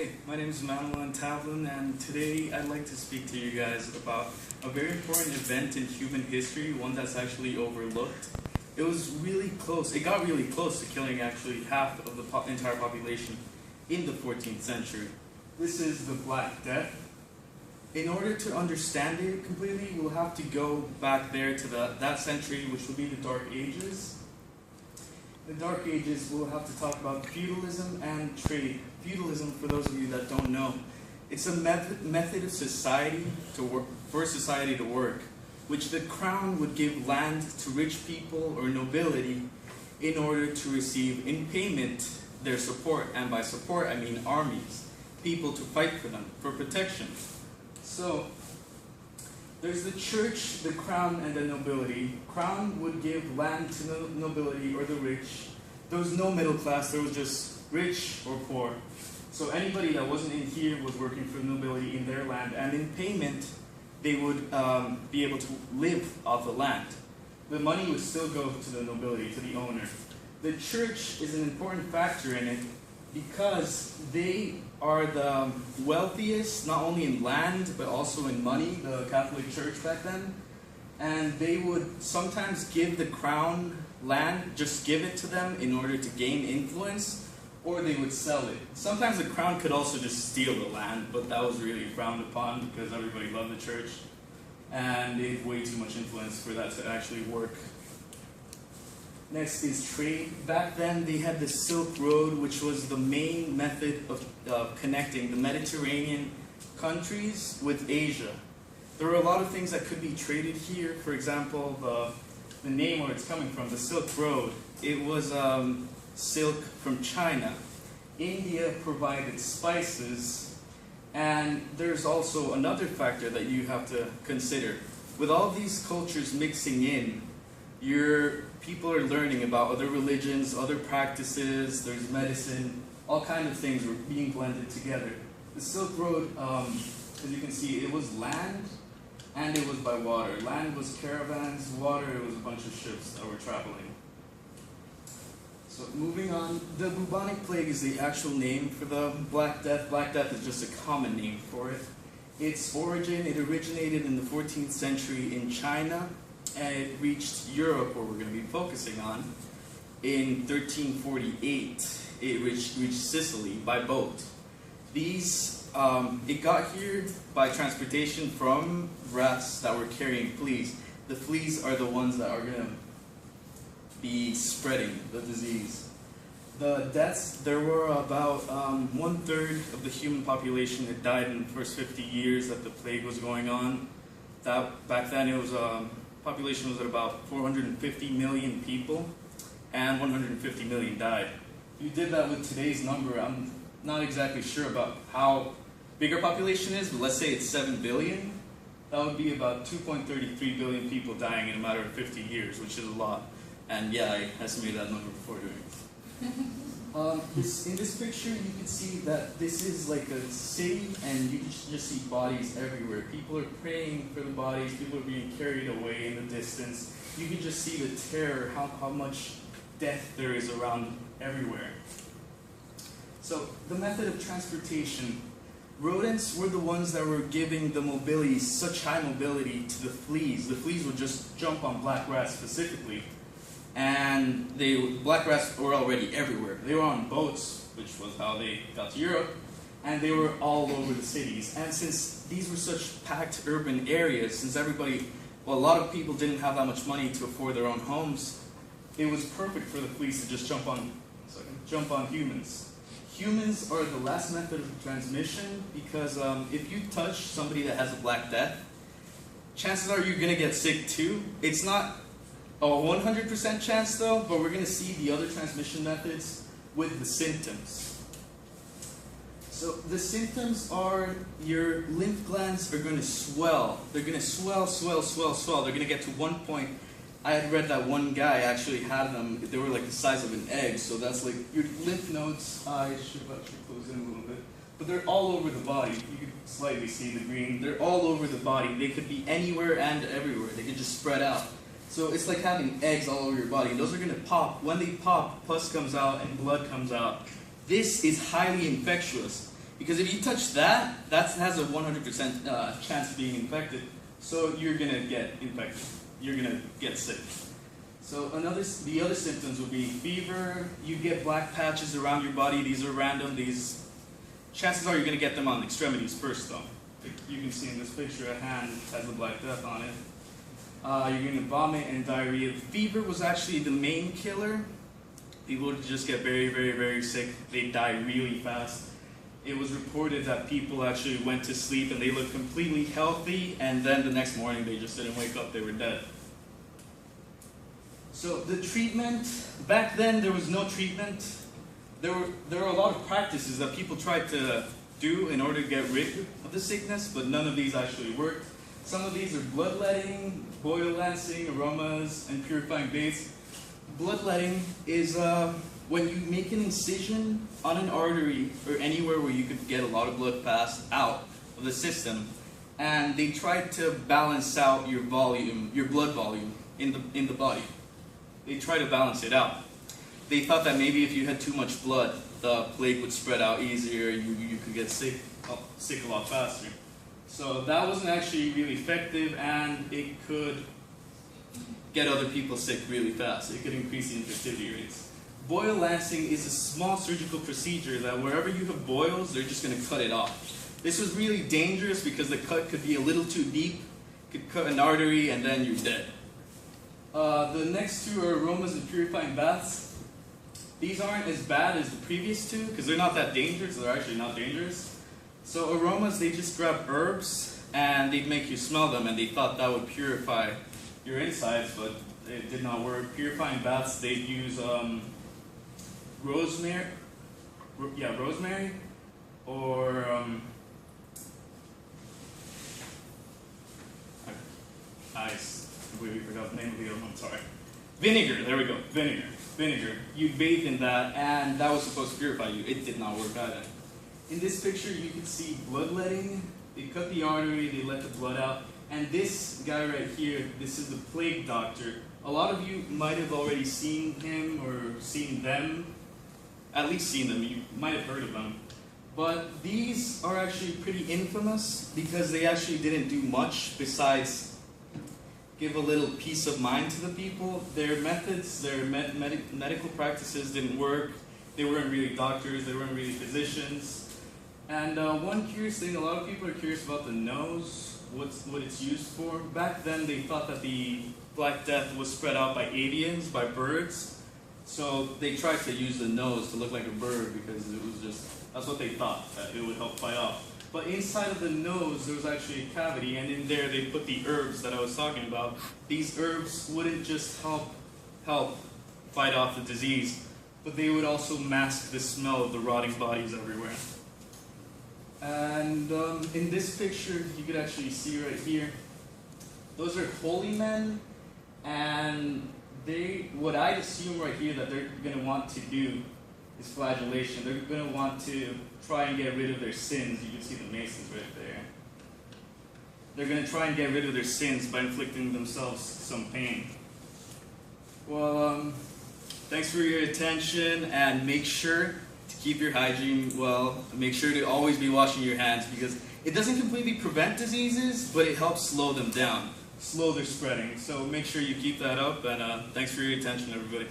Hey, my name is Manuel Tavlin, and today I'd like to speak to you guys about a very important event in human history, one that's actually overlooked. It was really close, it got really close to killing actually half of the entire population in the 14th century. This is the Black Death. In order to understand it completely, we'll have to go back there to that century, which will be the Dark Ages. The Dark Ages, we'll have to talk about feudalism and trade. Feudalism, for those of you that don't know, it's a method of society to work, for society to work, which the crown would give land to rich people or nobility in order to receive in payment their support, and by support I mean armies, people to fight for them, for protection. So, there's the church, the crown, and the nobility. Crown would give land to the nobility or the rich. There was no middle class, there was just rich or poor. So anybody that wasn't in here was working for the nobility in their land, and in payment, they would be able to live off the land. The money would still go to the nobility, to the owner. The church is an important factor in it because they are the wealthiest, not only in land, but also in money, the Catholic Church back then. And they would sometimes give the crown land, just give it to them in order to gain influence, or they would sell it. Sometimes the crown could also just steal the land, but that was really frowned upon because everybody loved the church, and they had way too much influence for that to actually work. Next is trade. Back then they had the Silk Road, which was the main method of connecting the Mediterranean countries with Asia. There were a lot of things that could be traded here. For example, the name where it's coming from, the Silk Road, it was silk from China. India provided spices, and there's also another factor that you have to consider. With all these cultures mixing in, people are learning about other religions, other practices, there's medicine, all kinds of things were being blended together. The Silk Road, as you can see, it was land and it was by water. Land was caravans, water, it was a bunch of ships that were traveling. So moving on, the bubonic plague is the actual name for the Black Death. Black Death is just a common name for it. Its origin, it originated in the 14th century in China, and it reached Europe, where we're going to be focusing on, in 1348. It reached Sicily by boat. It got here by transportation from rats that were carrying fleas. The fleas are the ones that are going to be spreading the disease. The deaths, there were about 1/3 of the human population that died in the first 50 years that the plague was going on. Back then it was population was at about 450 million people, and 150 million died. If you did that with today's number, I'm not exactly sure about how big our population is, but let's say it's 7 billion, that would be about 2.33 billion people dying in a matter of 50 years, which is a lot. And yeah, I estimated that number before doing it. In this picture, you can see that this is like a city, and you can just see bodies everywhere. People are praying for the bodies, people are being carried away in the distance. You can just see the terror, how much death there is around everywhere. So, the method of transportation. Rodents were the ones that were giving the mobility, such high mobility to the fleas. The fleas would just jump on black rats specifically. And black rats were already everywhere. They were on boats, which was how they got to Europe, and they were all over the cities. And since these were such packed urban areas, since a lot of people didn't have that much money to afford their own homes, it was perfect for the fleas to just jump on humans. Humans are the last method of transmission because if you touch somebody that has a Black Death, chances are you're going to get sick too. It's not a 100% chance though, but we're going to see the other transmission methods with the symptoms. So the symptoms are your lymph glands are going to swell. They're going to swell. They're going to get to one point. I had read that one guy actually had them, they were like the size of an egg, so that's like your lymph nodes. I should have actually closed in a little bit. But they're all over the body. You can slightly see the green. They're all over the body. They could be anywhere and everywhere. They could just spread out. So it's like having eggs all over your body. And those are going to pop. When they pop, pus comes out and blood comes out. This is highly infectious. Because if you touch that, that has a 100% chance of being infected. So you're gonna get infected. You're gonna get sick. So the other symptoms would be fever. You get black patches around your body. These are random. Chances are you're gonna get them on extremities first, though. You can see in this picture, a hand has a black dot on it. You're gonna vomit and diarrhea. Fever was actually the main killer. People would just get very, very, very sick. They die really fast. It was reported that people actually went to sleep and they looked completely healthy, and then the next morning they just didn't wake up, they were dead. So the treatment, back then there was no treatment. There were a lot of practices that people tried to do in order to get rid of the sickness, but none of these actually worked. Some of these are bloodletting, boil lancing, aromas, and purifying baths. Bloodletting is when you make an incision on an artery or anywhere where you could get a lot of blood passed out of the system, and they tried to balance out your volume, your blood volume in the body. They tried to balance it out. They thought that maybe if you had too much blood, the plague would spread out easier, you could get sick a lot faster. So that wasn't actually really effective, and it could get other people sick really fast. It could increase the infectivity rates. Boil lancing is a small surgical procedure that wherever you have boils, they're just going to cut it off. This was really dangerous because the cut could be a little too deep, could cut an artery, and then you're dead. The next two are aromas and purifying baths. These aren't as bad as the previous two because they're not that dangerous. They're actually not dangerous. So aromas, they just grab herbs and they'd make you smell them, and they thought that would purify your insides, but it did not work. Purifying baths, they'd use rosemary, or ice. I completely forgot the name of the other one. Sorry. Vinegar. There we go. Vinegar. You'd bathe in that, and that was supposed to purify you. It did not work either. In this picture, you can see bloodletting. They cut the artery. They let the blood out. And this guy right here, this is the plague doctor. A lot of you might have already seen him or seen them. At least seen them. You might have heard of them. But these are actually pretty infamous because they actually didn't do much besides give a little peace of mind to the people. Their methods, their medical practices didn't work. They weren't really doctors. They weren't really physicians. And one curious thing, a lot of people are curious about the nose, what it's used for. Back then, they thought that the Black Death was spread out by avians, by birds. So they tried to use the nose to look like a bird because it was just, that's what they thought, that it would help fight off. But inside of the nose, there was actually a cavity, and in there they put the herbs that I was talking about. These herbs wouldn't just help fight off the disease, but they would also mask the smell of the rotting bodies everywhere. And in this picture, you could actually see right here, those are holy men, and what I'd assume right here that they're going to want to do is flagellation. They're going to want to try and get rid of their sins. You can see the masons right there. They're going to try and get rid of their sins by inflicting themselves some pain. Well, thanks for your attention, and make sure to keep your hygiene well. Make sure to always be washing your hands because it doesn't completely prevent diseases, but it helps slow them down, slow their spreading. So make sure you keep that up, and thanks for your attention, everybody.